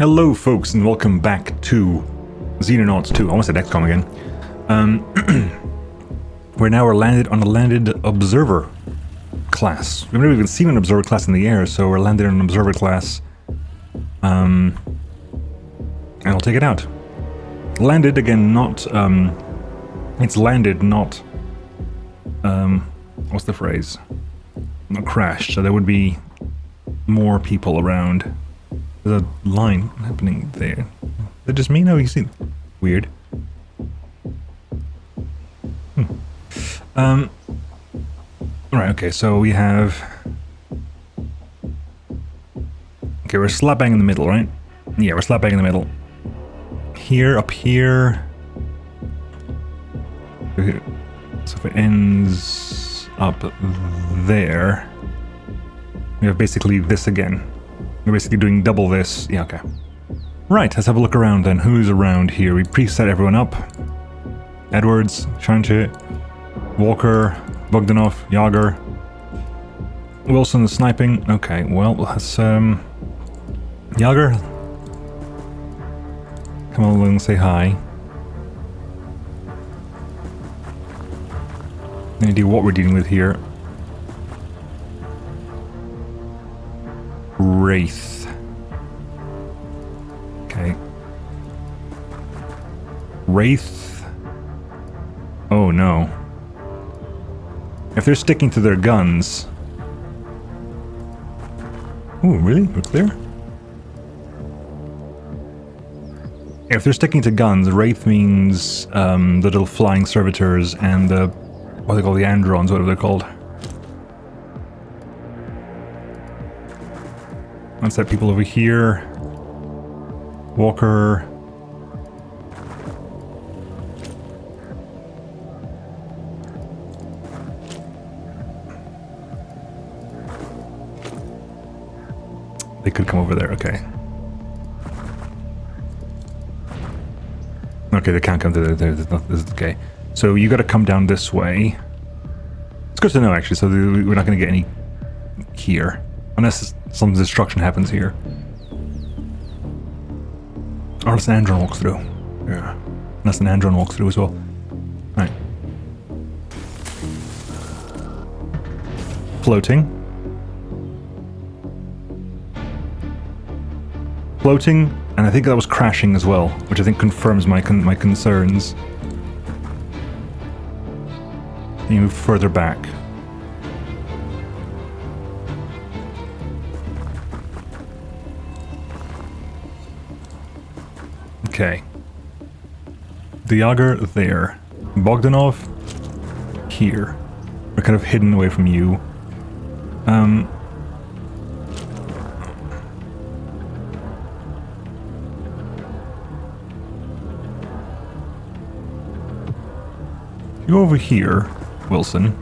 Hello folks and welcome back to Xenonauts 2. I almost said XCOM again. We're landed on a landed observer class. We've never even seen an observer class in the air, so we're landed on an observer class. And we'll take it out. Landed again, not it's landed, not what's the phrase? Not crashed, so there would be more people around. There's a line happening there. Is it just me? No, you see. Weird. Right, okay, so we have... Okay, we're slap bang in the middle, right? Yeah, we're slap bang in the middle. Here, up here... So if it ends up there... We have basically this again. We're basically doing double this. Yeah, okay. Right, let's have a look around then. Who's around here? We preset everyone up. Edwards, Shanche, Walker, Bogdanov, Yager. Wilson is sniping. Okay, well, let's, Yager. Come on and say hi. Any idea what we're dealing with here? Wraith. Okay. Wraith. Oh no. If they're sticking to their guns... Ooh, really? We're clear? If they're sticking to guns, Wraith means the little flying servitors and the... what they call the androns, whatever they're called. Let's have people over here. Walker. They could come over there, okay. Okay, they can't come to there. This is okay. So you gotta come down this way. It's good to know, actually, so we're not gonna get any here. Unless some destruction happens here. Or unless an Andron walks through. Yeah. Unless an Andron walks through as well. Right. Floating. Floating, and I think that was crashing as well, which I think confirms my concerns. Can you move further back? Okay. The Yager there. Bogdanov here. We're kind of hidden away from you. You over here, Wilson.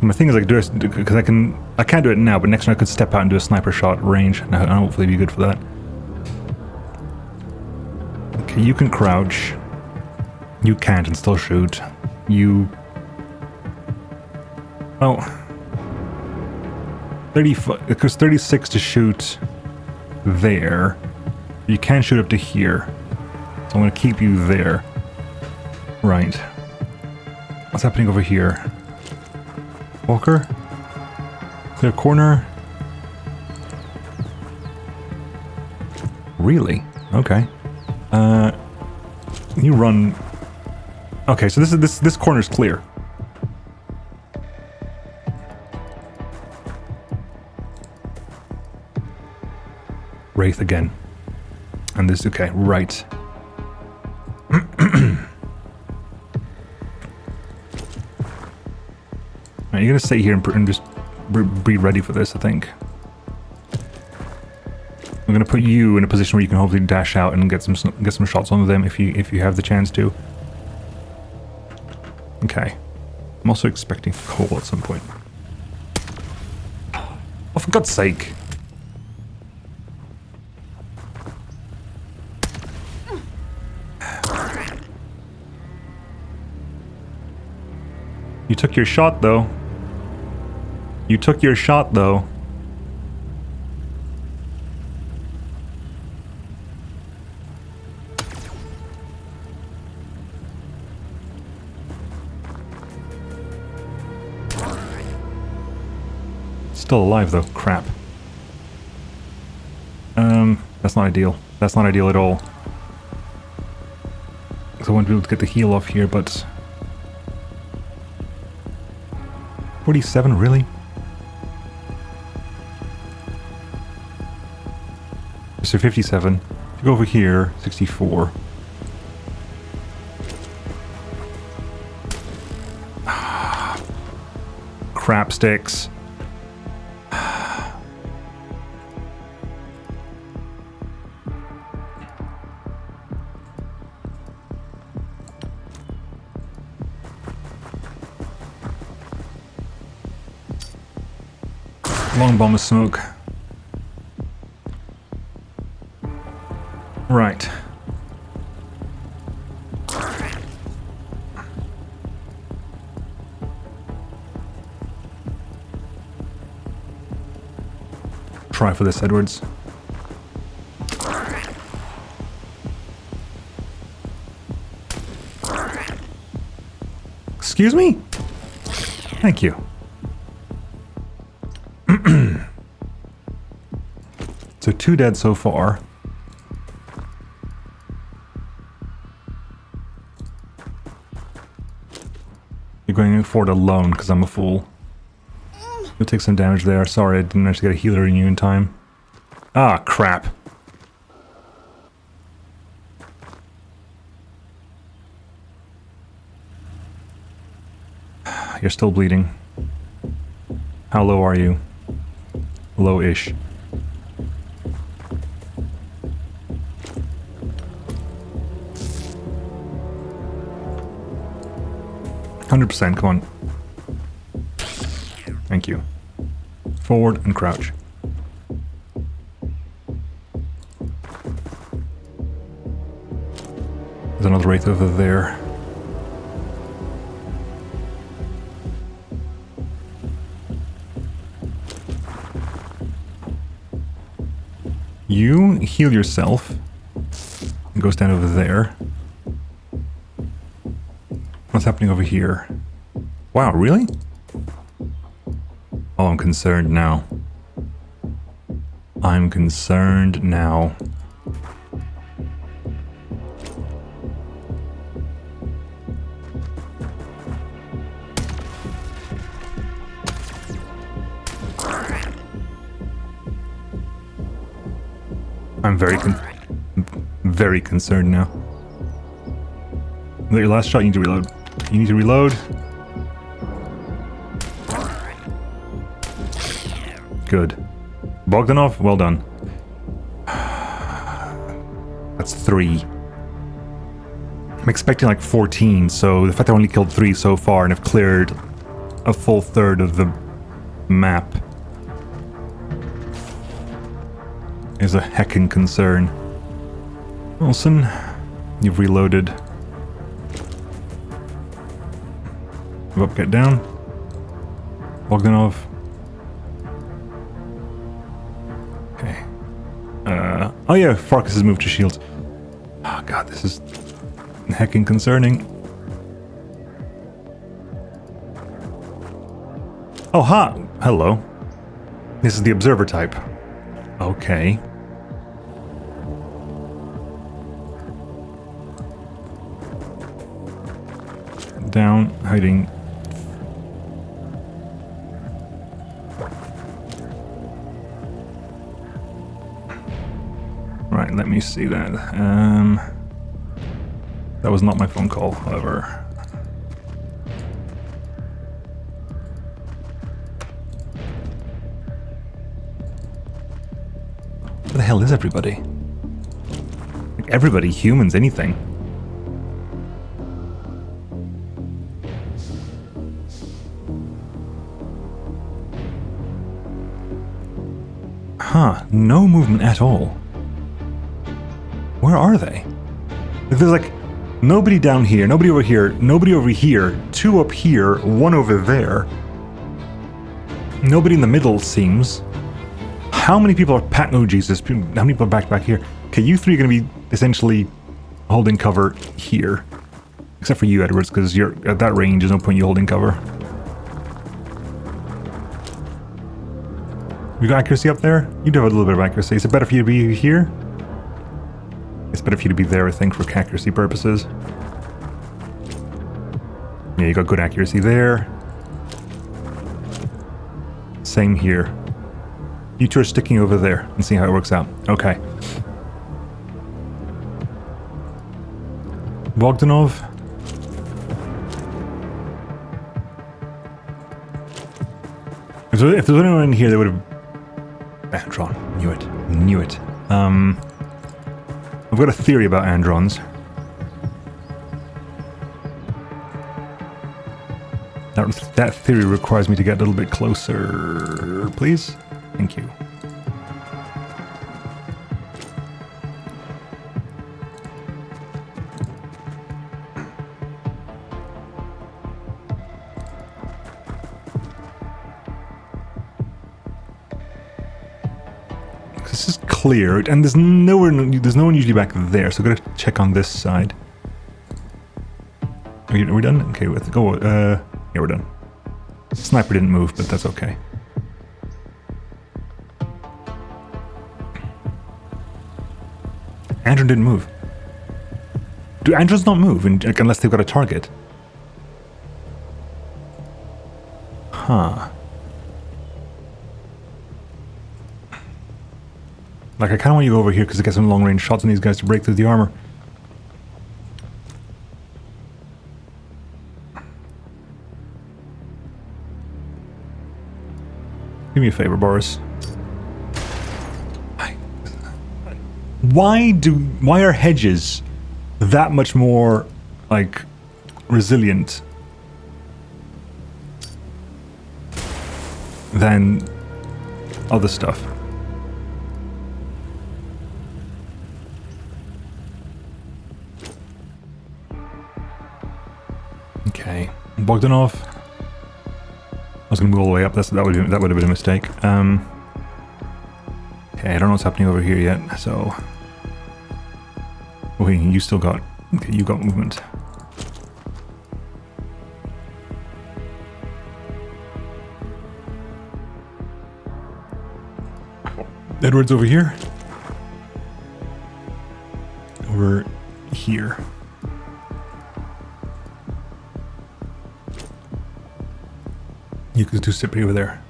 My thing is I could do it because I can't do it now, but next time I could step out and do a sniper shot range, and I'll hopefully be good for that. Okay, you can crouch. You can't and still shoot. You... Well... 35... It goes 36 to shoot there. You can shoot up to here. So I'm going to keep you there. Right. What's happening over here? Walker? Clear corner? Really? Okay. You run... Okay, so this corner's clear. Wraith again. And this... Okay, right. You're gonna stay here and just be ready for this, I think. I'm gonna put you in a position where you can hopefully dash out and get some shots on them if you have the chance to. Okay. I'm also expecting coal at some point. Oh, for God's sake! You took your shot, though. You took your shot, though. still alive though. Crap. That's not ideal. That's not ideal at all. So I won't be able to get the heal off here, but... 47, really? So 57. If you go over here, 64. Crap sticks. Long bomb of smoke. Right. Try for this, Edwards. Excuse me? Thank you. So 2 dead so far. You're going for it alone because I'm a fool. You'll take some damage there. Sorry, I didn't actually get a healer in you in time. Ah, crap. You're still bleeding. How low are you? Low-ish. 100%, come on. Thank you. Forward and crouch. There's another wraith over there. You heal yourself. It goes down over there. What's happening over here? Wow, really? Oh, I'm concerned now. I'm concerned now. I'm very concerned now. Is that your last shot? You need to reload. You need to reload. Good. Bogdanov, well done. That's 3. I'm expecting like 14, so the fact I only killed 3 so far and have cleared a full third of the map is a heckin' concern. Wilson, you've reloaded. Move up, get down. Bogdanov. Okay. Oh yeah, Farkas has moved to shields. Oh god, this is heckin' concerning. Oh, ha! Hello. This is the observer type. Okay. Down, hiding. Right, let me see that. That was not my phone call, however. Where the hell is everybody? Like everybody, humans, anything. Huh, no movement at all. Where are they? There's like nobody down here, nobody over here, nobody over here, 2 up here, 1 over there. Nobody in the middle seems. How many people are oh Jesus, how many people are back here? Okay, you 3 are going to be essentially holding cover here. Except for you, Edwards, because you're at that range, there's no point you holding cover. You got accuracy up there? You do have a little bit of accuracy. Is it better for you to be here? It's better for you to be there, I think, for accuracy purposes. Yeah, you got good accuracy there. Same here. You two are sticking over there and see how it works out. Okay. Bogdanov. If there was anyone in here, they would have... Andron. Knew it. Knew it. I've got a theory about Androns. That theory requires me to get a little bit closer, please. Thank you. This is clear, and there's no one usually back there, so I'm gonna check on this side. Are we done? Okay, yeah, we're done. Sniper didn't move, but that's okay. Andron didn't move. Do Androns not move unless they've got a target? Huh. Like, I kind of want you to go over here because I get some long-range shots on these guys to break through the armor. Do me a favor, Boris. Why are hedges that much more, like, resilient than other stuff? Okay, Bogdanov. I was going to move all the way up. That would have been a mistake. Okay, I don't know what's happening over here yet. So, okay, you still got. Okay, you got movement. Edward's over here. Over here. You could do sit over there.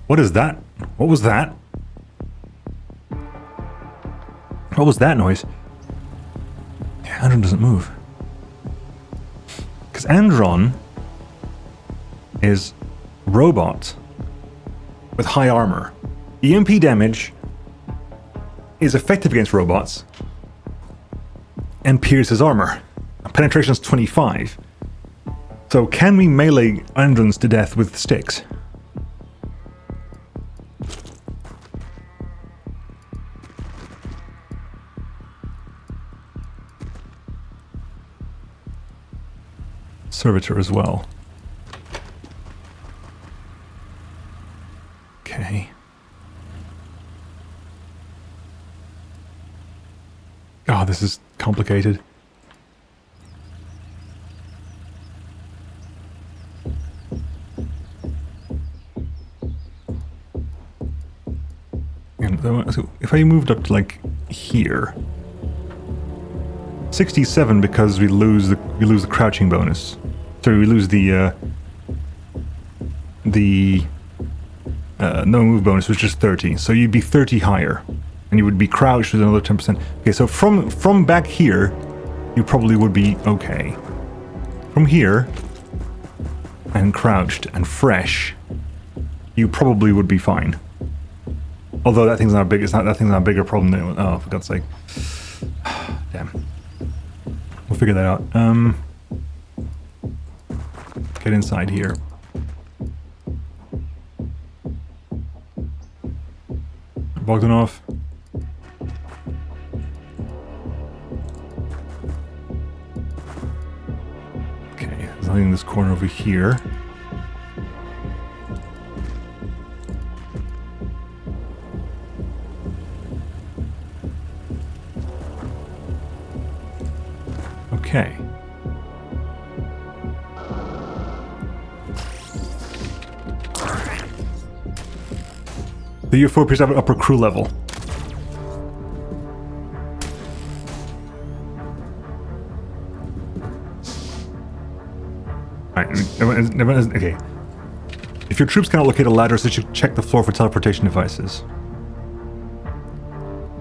What is that? What was that? What was that noise? Yeah, Andron doesn't move. Because Andron is robot with high armor. EMP damage is effective against robots and pierces armor. Penetration is 25. So can we melee Androns to death with sticks? Servitor as well. Okay. Oh, this is complicated. So if I moved up to like here, 67 because we lose the crouching bonus. Sorry, we lose the no move bonus, which is 30. So you'd be 30 higher, and you would be crouched with another 10%. Okay, so from back here, you probably would be okay. From here, and crouched and fresh, you probably would be fine. Although that thing's not big. That thing's not a bigger problem than. Oh, for God's sake! Damn. We'll figure that out. Get inside here. Bogdanov. Okay, there's nothing in this corner over here. Okay. The UFO appears to have an upper crew level. Alright, okay. If your troops cannot locate a ladder, so you should check the floor for teleportation devices.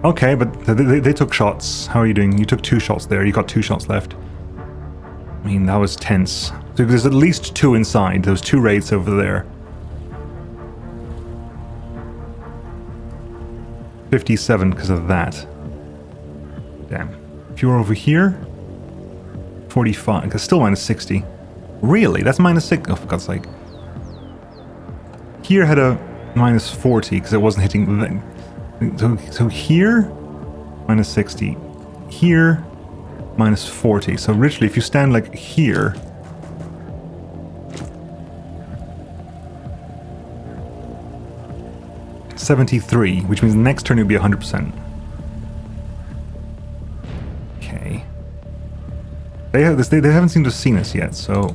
Okay, but they took shots. How are you doing? You took 2 shots there. You got 2 shots left. I mean, that was tense. So there's at least 2 inside. Those 2 raids over there. 57 because of that. Damn. If you were over here, 45. Because still minus 60. Really? That's minus 6. Oh, for God's sake. Here had a minus 40 because it wasn't hitting the... So here, minus 60. Here, minus 40. So literally, if you stand like here... ...73, which means the next turn will be 100%. Okay. They haven't seemed to have seen us yet, so...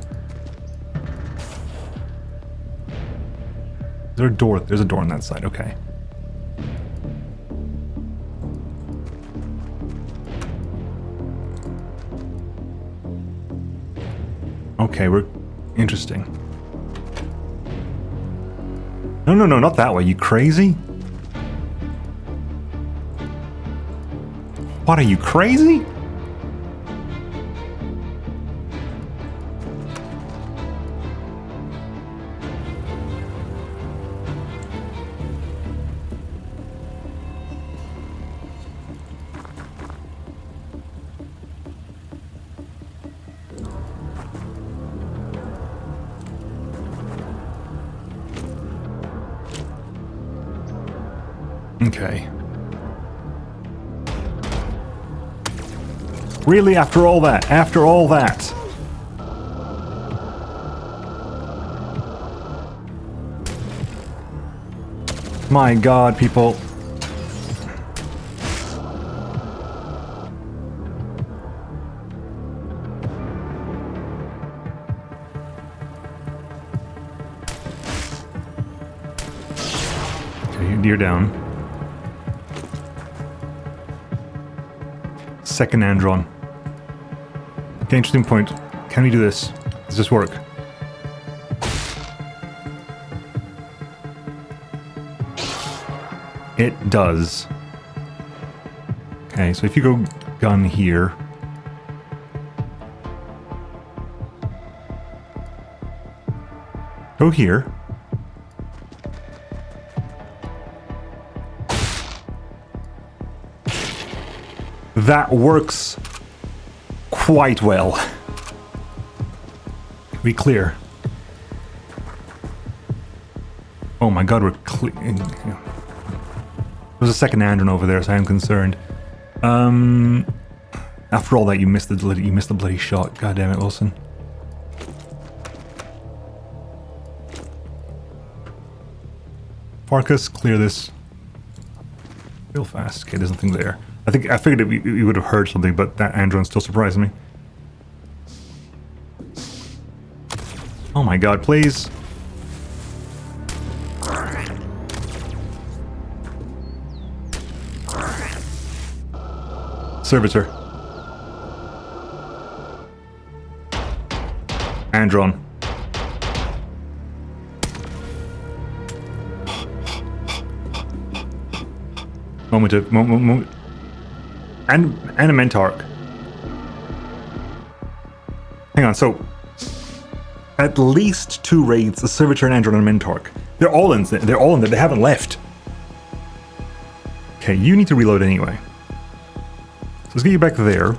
Is there a door? There's a door on that side, okay. Okay, we're... Interesting. No, not that way, you crazy? What, are you crazy? Okay. Really? After all that? After all that? My God, people. Okay, you're down. Second Andron. Okay, interesting point. Can we do this? Does this work? It does. Okay, so if you go gun here. Go here. That works quite well. We clear. Oh my God, we're clear. There's a second Andron over there, so I'm concerned. After all that, you missed the bloody shot. God damn it, Wilson. Farkas, clear this real fast. Okay, there's nothing there. I figured we would have heard something, but that Andron still surprised me. Oh my God, please. Servitor. Andron. Moment. And a Mentarch. Hang on, so at least 2 raids, a Servitor, an Andron, and a Mentarch. They're all in there. They haven't left. Okay, you need to reload anyway. So let's get you back there.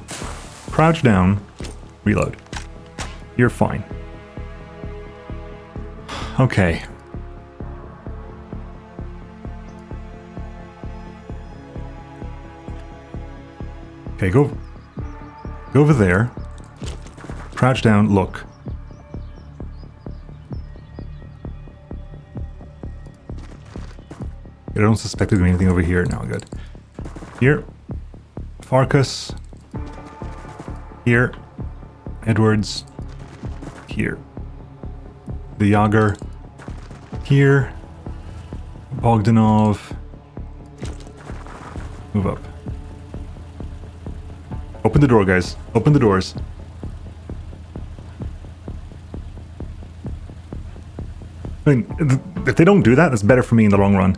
Crouch down. Reload. You're fine. Okay. Okay, go over there. Crouch down, look. I don't suspect there's anything over here. No, good. Here. Farkas. Here. Edwards. Here. The Yager. Here. Bogdanov. Move up. Open the door, guys. Open the doors. I mean, if they don't do that, that's better for me in the long run.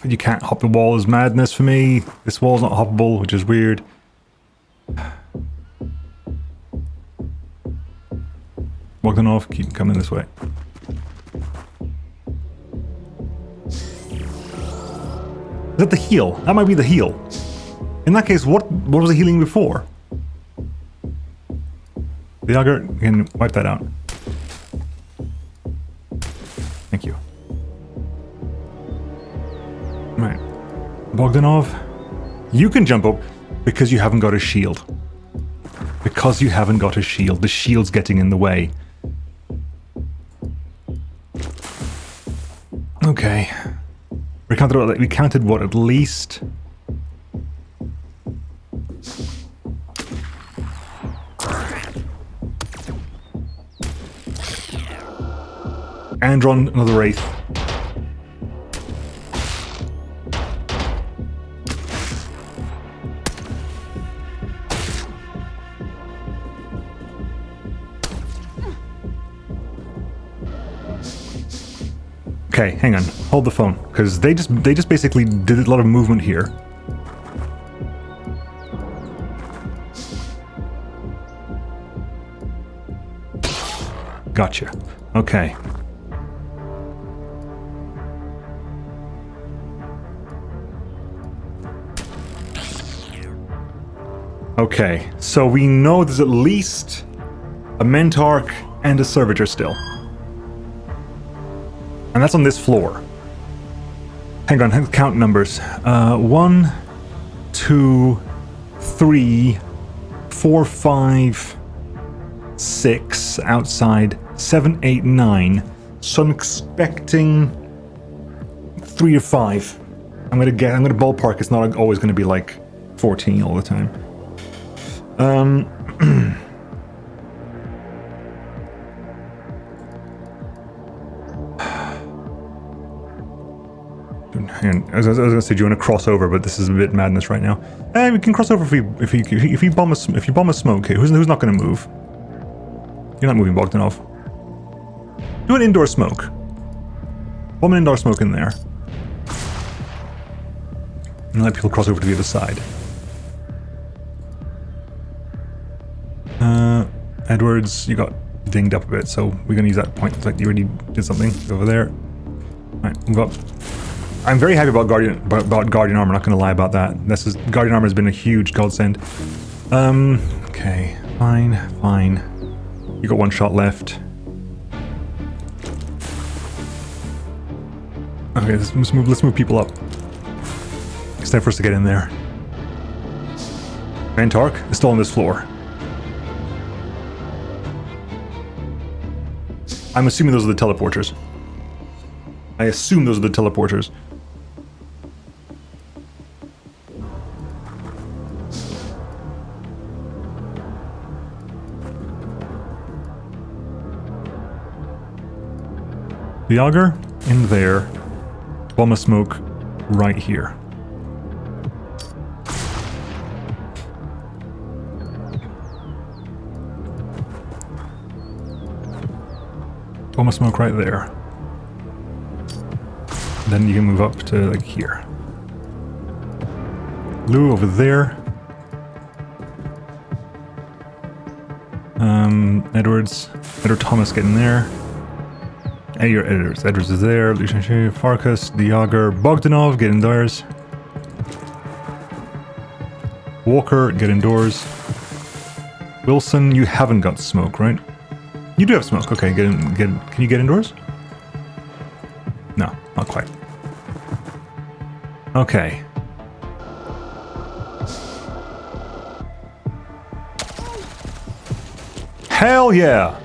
You can't hop the wall is madness for me. This wall's not hoppable, which is weird. Bogdanov, keep coming this way. Is that the heal? That might be the heal. In that case, what was the healing before? The auger, you can wipe that out. Thank you. Right. Bogdanov, you can jump up because you haven't got a shield. Because you haven't got a shield. The shield's getting in the way. Okay. We counted what, at least? Andron, another wraith. Okay, hang on. Hold the phone, because they just basically did a lot of movement here. Gotcha. Okay. Okay, so we know there's at least a Mentarch and a Servitor still. And that's on this floor. Hang on, count numbers. 1, 2, 3, 4, 5, 6 outside, 7, 8, 9. So I'm expecting 3 or 5. I'm gonna ballpark. It's not always gonna be like 14 all the time. And I was gonna say, do you want to cross over? But this is a bit madness right now. We can cross over if you bomb a smoke. Okay, who's not going to move? You're not moving, Bogdanov. Do an indoor smoke. Bomb an indoor smoke in there, and let people cross over to the other side. Edwards, you got dinged up a bit, so we're gonna use that point. It's like you already did something over there. All right, move up. I'm very happy about Guardian Armor, not gonna lie about that. Guardian Armor has been a huge godsend. Okay, fine. You got one shot left. Okay, let's move people up. It's time for us to get in there. Mentarch is still on this floor. I'm assuming those are the teleporters. I assume those are the teleporters. The auger in there. Bomb of smoke right here. Bomb of smoke right there. Then you can move up to like here. Lou over there. Edward Thomas getting there. Hey, your Edwards. Edwards is there. Lucian Shea, Farkas, Diager, Bogdanov, get indoors. Walker, get indoors. Wilson, you haven't got smoke, right? You do have smoke. Okay, can you get indoors? No, not quite. Okay. Hell yeah!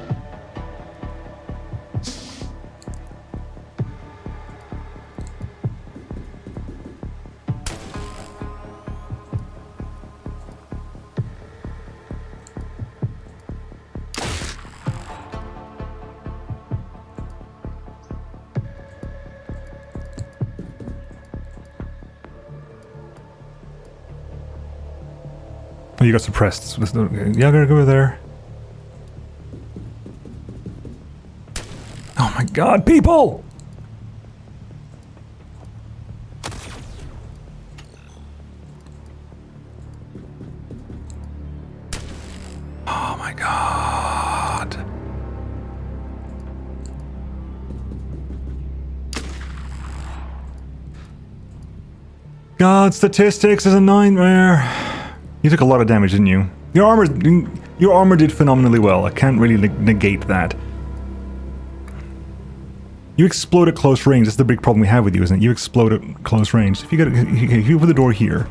Oh, you got suppressed. Yeah, I gotta go over there. Oh my god, people! Oh my god. God, statistics is a nightmare. You took a lot of damage, didn't you? Your armor did phenomenally well. I can't really negate that. You explode at close range. That's the big problem we have with you, isn't it? You explode at close range. If you open the door here.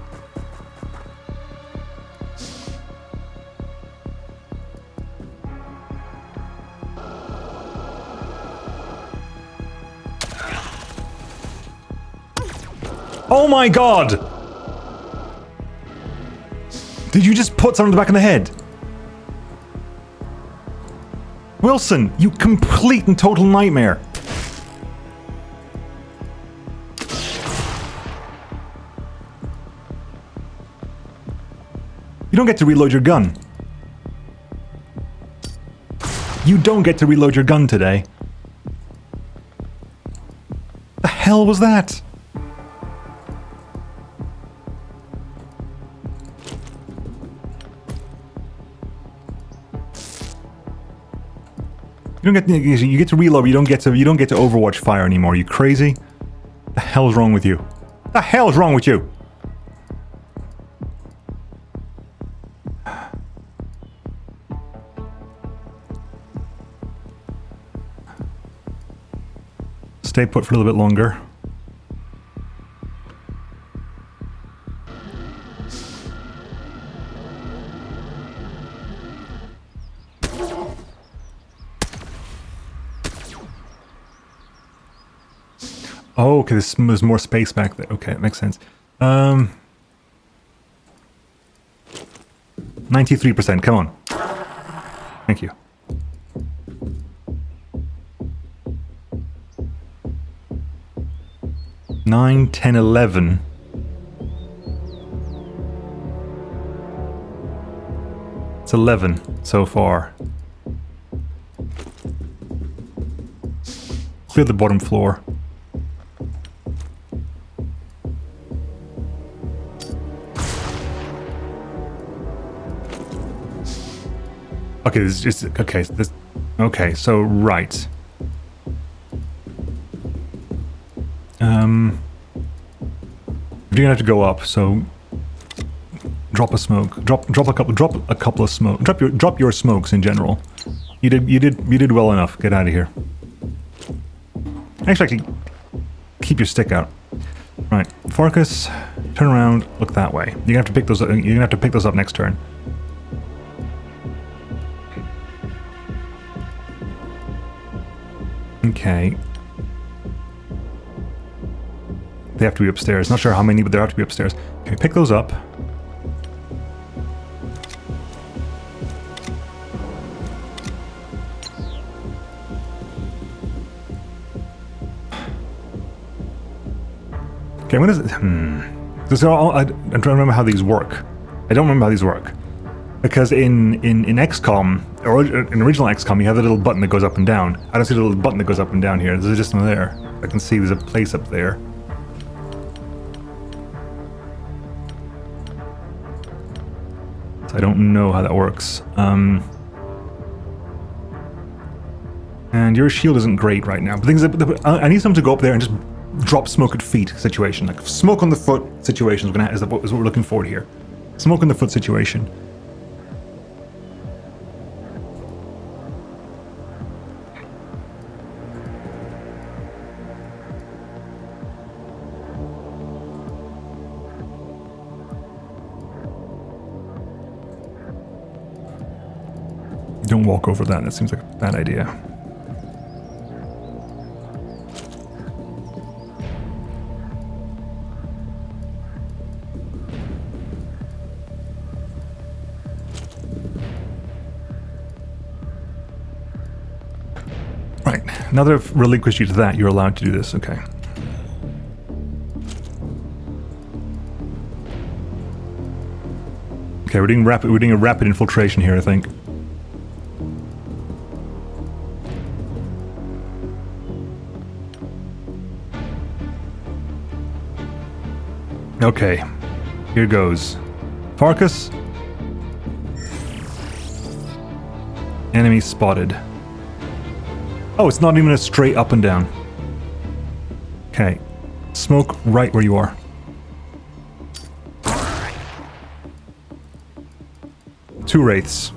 Oh my god! Did you just put someone in the back of the head? Wilson, you complete and total nightmare. You don't get to reload your gun. You don't get to reload your gun today. The hell was that? You get to reload, but you don't get to Overwatch fire anymore. You crazy? The hell's wrong with you? The hell's wrong with you? Stay put for a little bit longer. Oh, okay, there's more space back there. Okay, that makes sense. 93%, come on. Thank you. Nine, 10, 11. It's 11 so far. Clear the bottom floor. Okay, this is just okay. Okay, so right. You're gonna have to go up. So drop a smoke. Drop a couple of smoke. Drop your smokes in general. You did well enough. Get out of here. Actually, keep your stick out. Right, focus. Turn around. Look that way. You're gonna have to pick those. You're gonna have to pick those up next turn. Okay. They have to be upstairs. Not sure how many, but they have to be upstairs. Okay, pick those up. Okay, when is it? This are all, I'm trying to remember how these work. I don't remember how these work. Because in XCOM, or in original XCOM, you have the little button that goes up and down. I don't see the little button that goes up and down here. There's just one there. I can see there's a place up there. So I don't know how that works. And your shield isn't great right now. But things I need someone to go up there and just drop smoke at feet situation. Like smoke on the foot situation is what we're looking for here. Smoke on the foot situation. Don't walk over that. That seems like a bad idea. Right. Now that I've relinquished you to that, you're allowed to do this. Okay. Okay, we're doing a rapid infiltration here, I think. Okay, here goes. Farkas. Enemy spotted. Oh, it's not even a straight up and down. Okay, smoke right where you are. Two wraiths.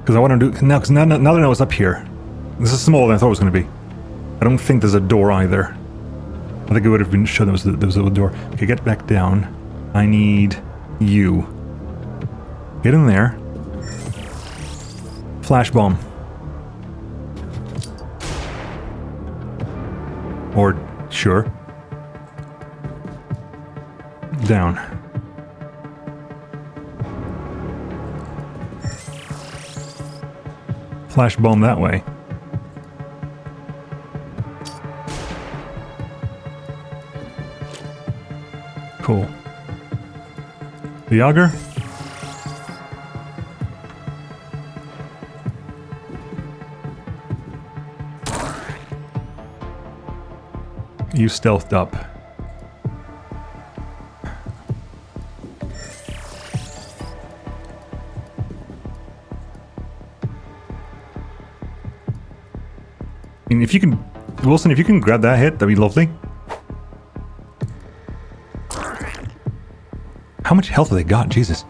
Because I want to do now. Because now that I know it's up here, this is smaller than I thought it was going to be. I don't think there's a door either. I think it would have been shown there was a door. Okay, get back down. I need you. Get in there. Flash bomb. Or sure. Down. Flash bomb that way. Cool. The auger? You stealthed up. And if you can, Wilson, if you can grab that hit, that'd be lovely. How much health have they got? Jesus.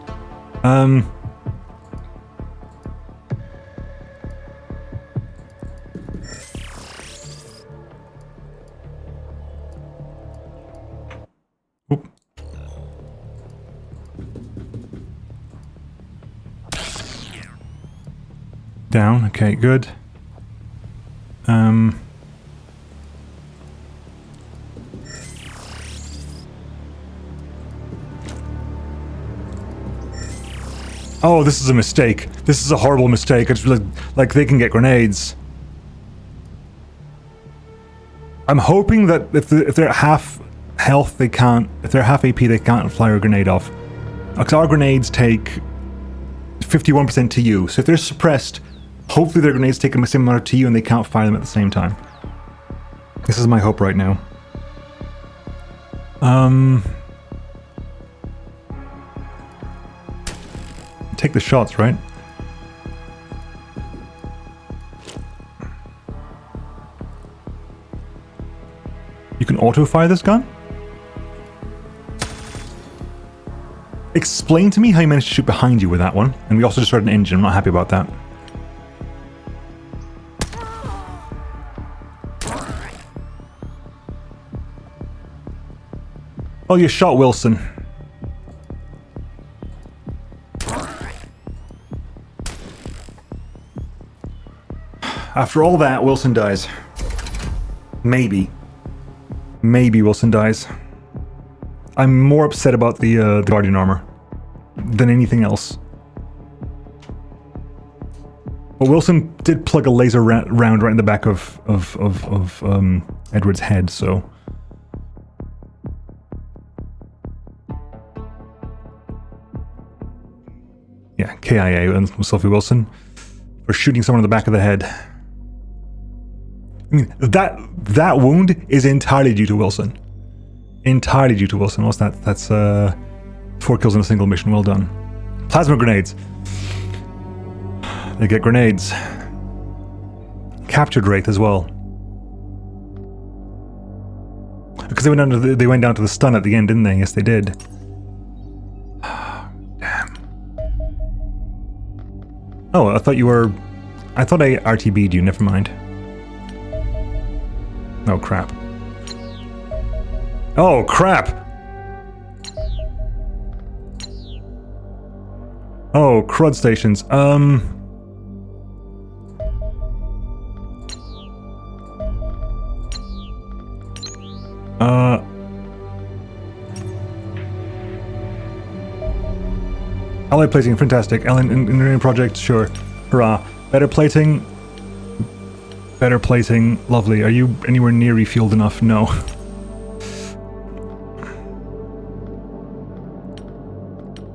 Oop. Down. Okay, good. Oh, this is a mistake. This is a horrible mistake. It's like they can get grenades. I'm hoping that if they're at half health, they can't. If they're half AP, they can't fire a grenade off. Because our grenades take 51% to you. So if they're suppressed, hopefully their grenades take a similar amount to you and they can't fire them at the same time. This is my hope right now. Take the shots, right? You can auto-fire this gun? Explain to me how you managed to shoot behind you with that one. And we also destroyed an engine. I'm not happy about that. Oh, you shot Wilson. After all that, Wilson dies. Maybe. Maybe Wilson dies. I'm more upset about the Guardian armor than anything else. But Wilson did plug a laser round right in the back of Edward's head, so... Yeah, KIA and Sophie Wilson for shooting someone in the back of the head. I mean, that wound is entirely due to Wilson. Entirely due to Wilson. What's that? That's 4 kills in a single mission. Well done. Plasma grenades. They get grenades. Captured Wraith as well. Because they went down to the stun at the end, didn't they? Yes, they did. Damn. Oh, I thought I RTB'd you. Never mind. Oh, crap. Oh, crap! Oh, crud stations. Alloy plating, fantastic. Engineering project, sure. Hurrah. Better plating. Better plating, lovely. Are you anywhere near refueled enough? No.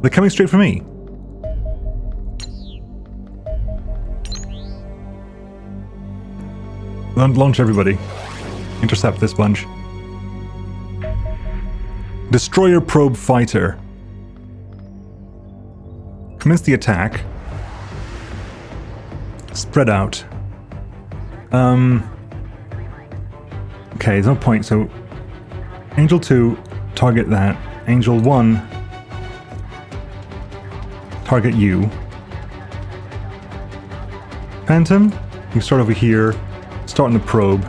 They're coming straight for me. Launch everybody. Intercept this bunch. Destroyer probe fighter. Commence the attack. Spread out. Okay, there's no point, so... Angel 2, target that. Angel 1, target you. Phantom, you can start over here. Start on the probe.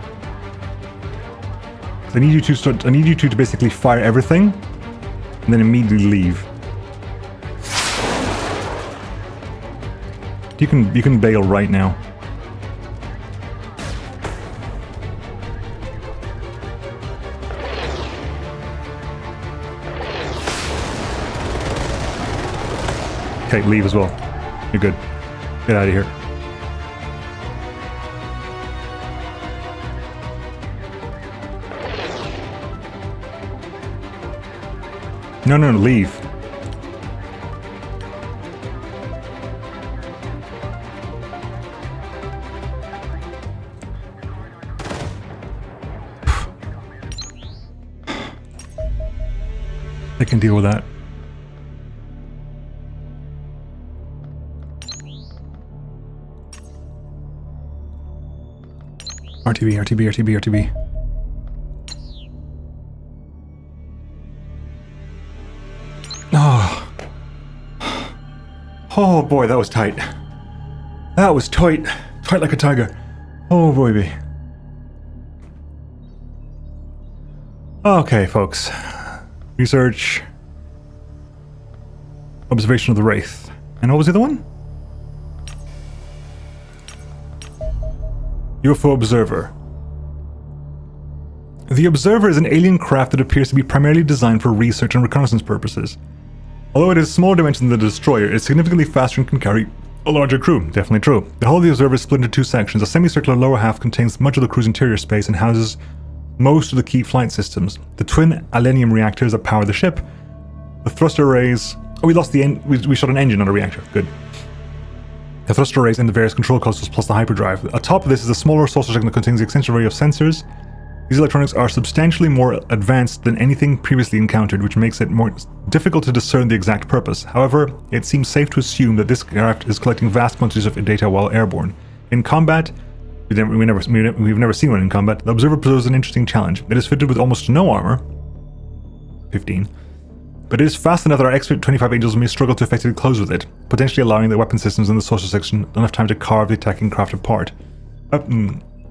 I need you to start. I need you two to basically fire everything, and then immediately leave. You can bail right now. Okay, leave as well. You're good. Get out of here. No, leave. They can deal with that. RTB. Oh boy, that was tight. That was tight. Tight like a tiger. Oh boy. Okay, folks. Research. Observation of the Wraith. And what was the other one? UFO Observer. The Observer is an alien craft that appears to be primarily designed for research and reconnaissance purposes. Although it is smaller dimensions than the Destroyer, it's significantly faster and can carry a larger crew. Definitely true. The hull of the Observer is split into two sections. A semicircular lower half contains much of the crew's interior space and houses most of the key flight systems. The twin alenium reactors that power the ship. The thruster arrays... Oh, we lost the end. We shot an engine on a reactor. Good. The thruster arrays and the various control consoles plus the hyperdrive. Atop of this is a smaller saucer section that contains the extensive array of sensors. These electronics are substantially more advanced than anything previously encountered, which makes it more difficult to discern the exact purpose. However, it seems safe to assume that this craft is collecting vast quantities of data while airborne. In combat, we've never seen one in combat, the Observer poses an interesting challenge. It is fitted with almost no armor, 15, but it is fast enough that our X-25 Angels may struggle to effectively close with it, potentially allowing the weapon systems in the saucer section enough time to carve the attacking craft apart.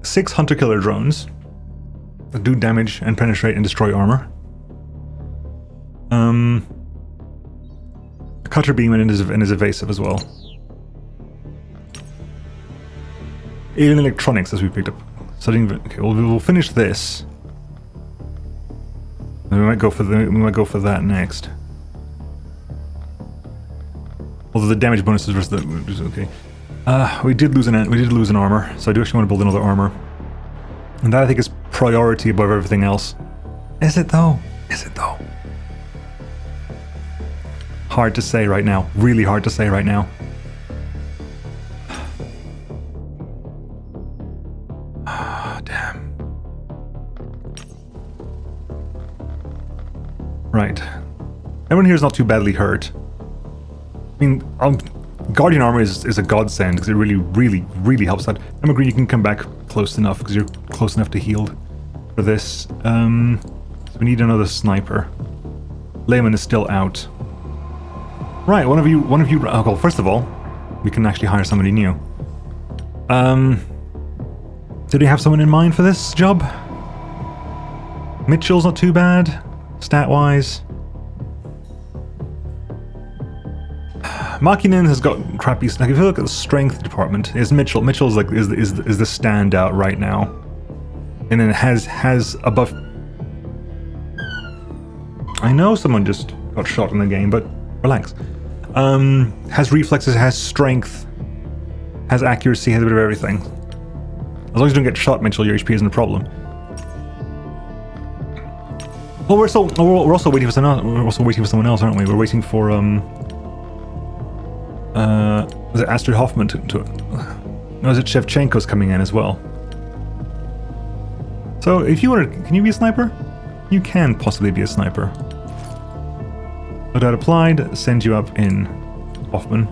6 hunter-killer drones that do damage and penetrate and destroy armor. A cutter beam and is evasive as well. Alien electronics, as we picked up. Studying. Okay, well, we'll finish this. And we might go for that next. Although the damage bonuses versus the okay. We did lose an armor, so I do actually want to build another armor. And that I think is priority above everything else. Is it though? Hard to say right now. Really hard to say right now. Damn. Right. Everyone here is not too badly hurt. I mean, Guardian armor is a godsend because it really helps out. Emma Green, you can come back close enough because you're close enough to heal for this. So we need another sniper. Layman is still out. Right, one of you. Oh, well, first of all, we can actually hire somebody new. Did we have someone in mind for this job? Mitchell's not too bad. Stat-wise. Makinen has got crappy. Like if you look at the strength department, is Mitchell. Mitchell's like is the standout right now, and then has a buff. I know someone just got shot in the game, but relax. Has reflexes, has strength, has accuracy, has a bit of everything. As long as you don't get shot, Mitchell, your HP isn't a problem. Well, we're also waiting for someone else. We're also waiting for someone else, aren't we? We're waiting for was it Astrid Hoffman no, is it Shevchenko's coming in as well? So if you want to, can you be a sniper? You can possibly be a sniper. Loadout applied, send you up in Hoffman.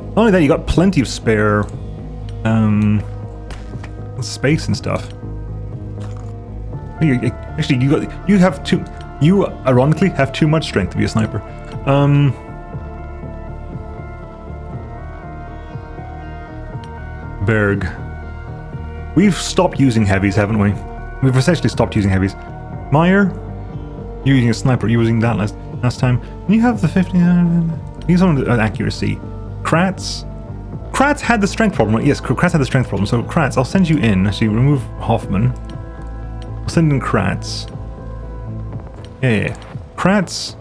Not only that, you got plenty of spare space and stuff. Actually, you ironically have too much strength to be a sniper. Berg. We've stopped using heavies, haven't we? We've essentially stopped using heavies. Meyer, you're using a sniper. You were using that last time. And you have the 50. He's on accuracy. Kratz had the strength problem, right? Yes, Kratz had the strength problem. So Kratz, I'll send you in. Actually, remove Hoffman. I'll send in Kratz. Yeah. Kratz.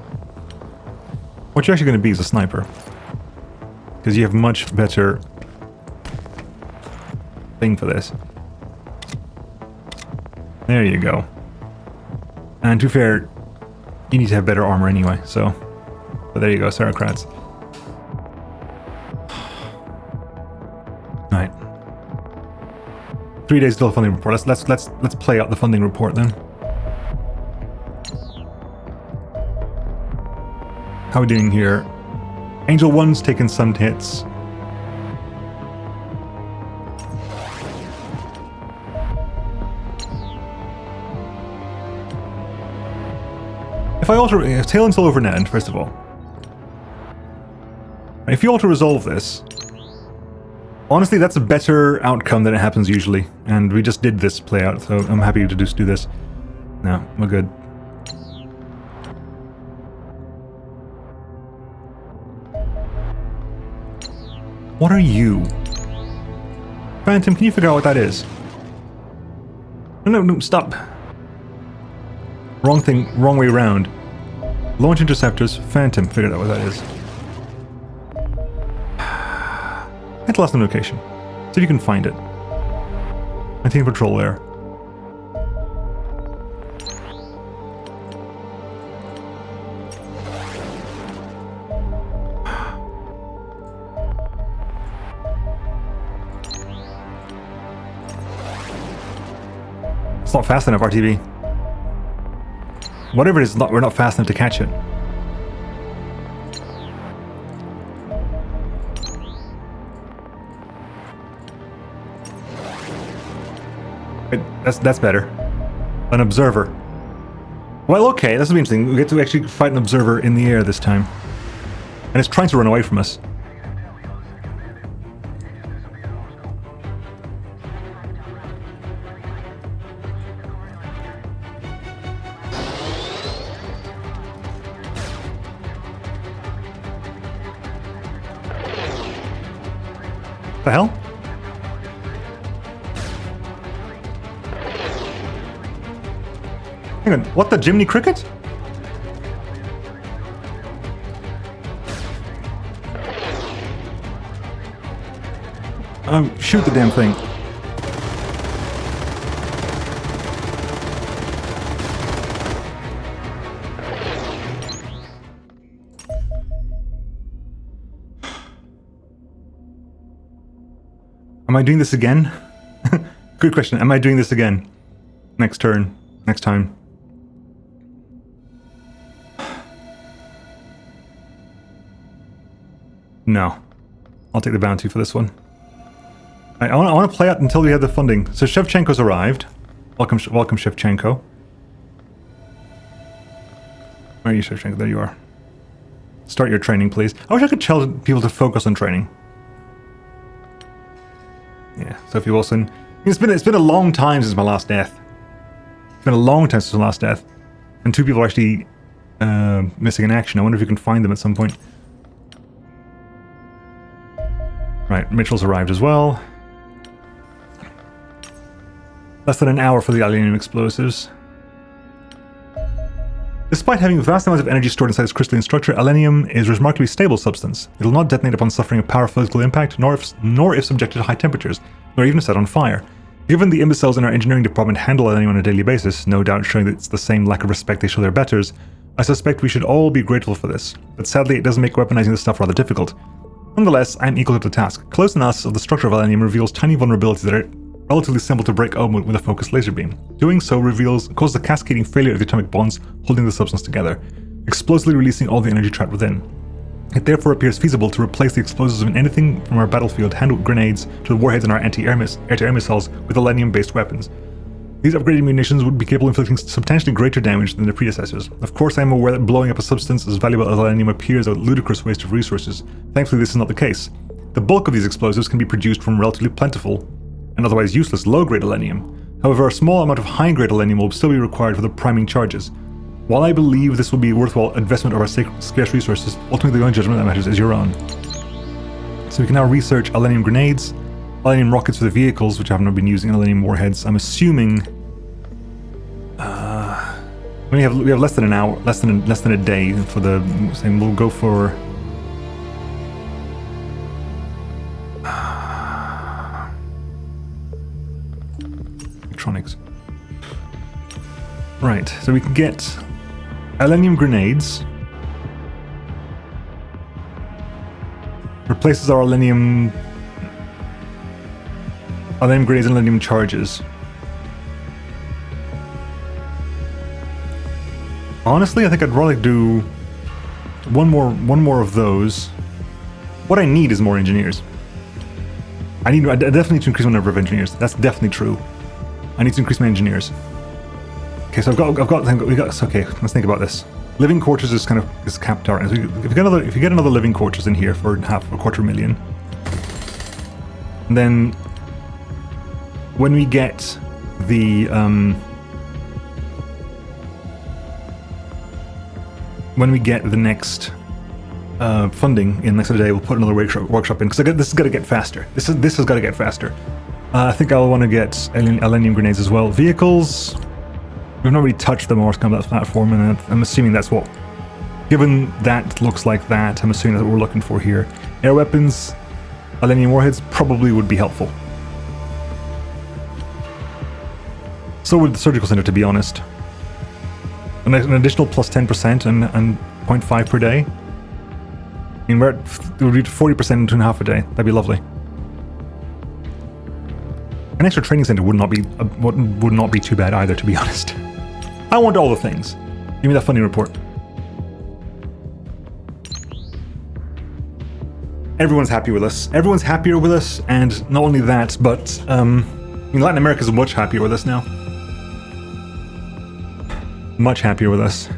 What you're actually going to be is a sniper, because you have much better thing for this. There you go. And to be fair, you need to have better armor anyway, so. But there you go, Sarah Kratz. Right. 3 days till funding report. Let's play out the funding report then. How are we doing here? Angel 1's taken some hits. If Talon's still over net, first of all. If you auto-resolve this, honestly, that's a better outcome than it happens usually. And we just did this play out, so I'm happy to just do this. No, we're good. What are you? Phantom, can you figure out what that is? No, stop. Wrong thing, wrong way around. Launch interceptors, Phantom, figured out what that is. At the last location. See if you can find it. Maintain patrol there. It's not fast enough, RTV. Whatever it is, we're not fast enough to catch it. Wait, that's better. An observer. Well, okay, this will be interesting. We get to actually fight an observer in the air this time. And it's trying to run away from us. The hell? Hang on, what the Jiminy Cricket? Shoot the damn thing. Am I doing this again? Good question. Am I doing this again? Next turn. Next time. No. I'll take the bounty for this one. I want to play out until we have the funding. So Shevchenko's arrived. Welcome Shevchenko. Where are you, Shevchenko? There you are. Start your training, please. I wish I could tell people to focus on training. Yeah, Sophie Wilson. It's been a long time since my last death. It's been a long time since my last death. And 2 people are actually missing in action. I wonder if you can find them at some point. Right, Mitchell's arrived as well. Less than an hour for the aluminium explosives. Despite having vast amounts of energy stored inside its crystalline structure, aluminium is a remarkably stable substance. It will not detonate upon suffering a powerful physical impact, nor if subjected to high temperatures, nor even set on fire. Given the imbeciles in our engineering department handle aluminium on a daily basis, no doubt showing that it's the same lack of respect they show their betters, I suspect we should all be grateful for this. But sadly, it does make weaponizing this stuff rather difficult. Nonetheless, I am equal to the task. Close analysis of the structure of aluminium reveals tiny vulnerabilities that are relatively simple to break open with a focused laser beam. Doing so causes a cascading failure of the atomic bonds holding the substance together, explosively releasing all the energy trapped within. It therefore appears feasible to replace the explosives of anything from our battlefield hand grenades to the warheads in our anti-air missiles with aluminium-based weapons. These upgraded munitions would be capable of inflicting substantially greater damage than their predecessors. Of course, I am aware that blowing up a substance as valuable as aluminium appears a ludicrous waste of resources. Thankfully, this is not the case. The bulk of these explosives can be produced from relatively plentiful and otherwise useless low-grade aluminium. However, a small amount of high-grade aluminium will still be required for the priming charges. While I believe this will be a worthwhile investment of our scarce resources, ultimately the only judgment that matters is your own. So we can now research aluminium grenades, aluminium rockets for the vehicles, which I have not been using, and aluminium warheads. I'm assuming we have less than an hour, less than a day for the same. We'll go for electronics. Right, so we can get aluminium grenades. Replaces our aluminium grenades and aluminium charges. Honestly, I think I'd rather do one more of those. What I need is more engineers. I definitely need to increase my number of engineers. That's definitely true. I need to increase my engineers. Okay, so okay, let's think about this. Living quarters is capped out. If you get another living quarters in here for $250,000, and then when we get the next funding in next day, we'll put another workshop in, because this has got to get faster. This has got to get faster. I think I'll want to get aluminium grenades as well. Vehicles, we've not really touched the Morse combat platform, and I'm assuming that's what, given that looks like that, I'm assuming that's what we're looking for here. Air weapons, aluminium warheads probably would be helpful. So would the surgical center, to be honest. An additional plus 10% and 0.5 per day. I mean, it would be 40% in 2.5 a day. That'd be lovely. An extra training center would not be too bad either, to be honest. I want all the things. Give me that funding report. Everyone's happy with us. Everyone's happier with us, and not only that, but Latin America is much happier with us now. Much happier with us.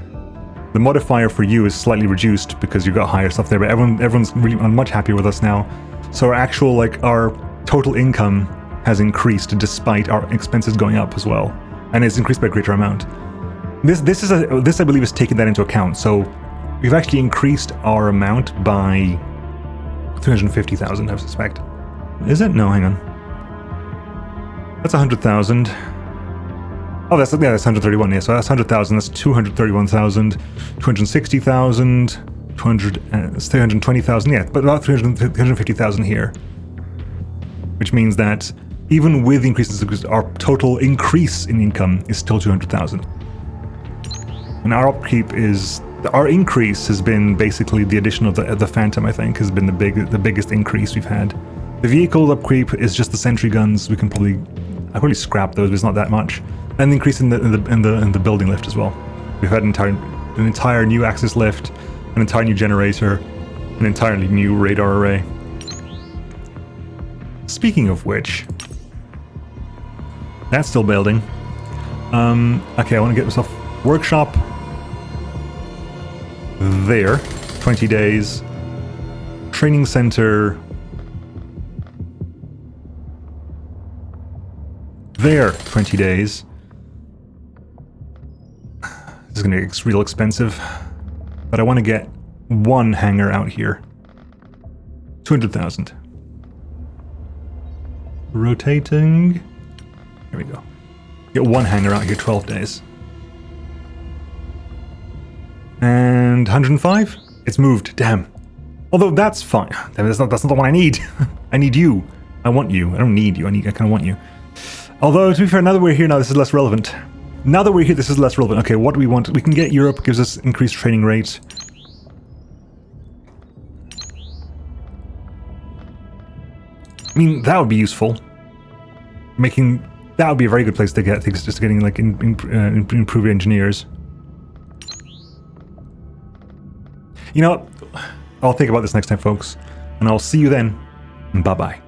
The modifier for you is slightly reduced because you've got higher stuff there, but everyone's really much happier with us now. So our actual, our total income has increased despite our expenses going up as well, and it's increased by a greater amount. This I believe is taking that into account. So we've actually increased our amount by 350,000, I suspect. Is it? No, hang on. That's 100,000. Oh, that's 131. Yeah, so that's 100,000. That's 231,000, 260,000, 320,000. Yeah, but about 350,000 here, which means that even with increases, our total increase in income is still 200,000. And our increase has been basically the addition of the Phantom. I think has been the biggest increase we've had. The vehicle upkeep is just the sentry guns. I could probably scrap those, but it's not that much. And the increase in the building lift as well. We've had an entire new axis lift, an entire new generator, an entirely new radar array. Speaking of which, that's still building. Okay, I want to get myself workshop there, 20 days. Training center there, 20 days. is going to get real expensive. But I want to get one hangar out here. 200,000. Rotating. Here we go. Get one hangar out here, 12 days. And 105? It's moved, damn. Although that's fine. Damn, that's not the one I need. I need you. I want you. I don't need you. I kind of want you. Although, to be fair, now that we're here, now this is less relevant. Now that we're here, this is less relevant. Okay, what do we want? We can get Europe, gives us increased training rates. I mean, that would be useful. That would be a very good place to get things, just getting, like, improved engineers. You know what? I'll think about this next time, folks. And I'll see you then. Bye-bye.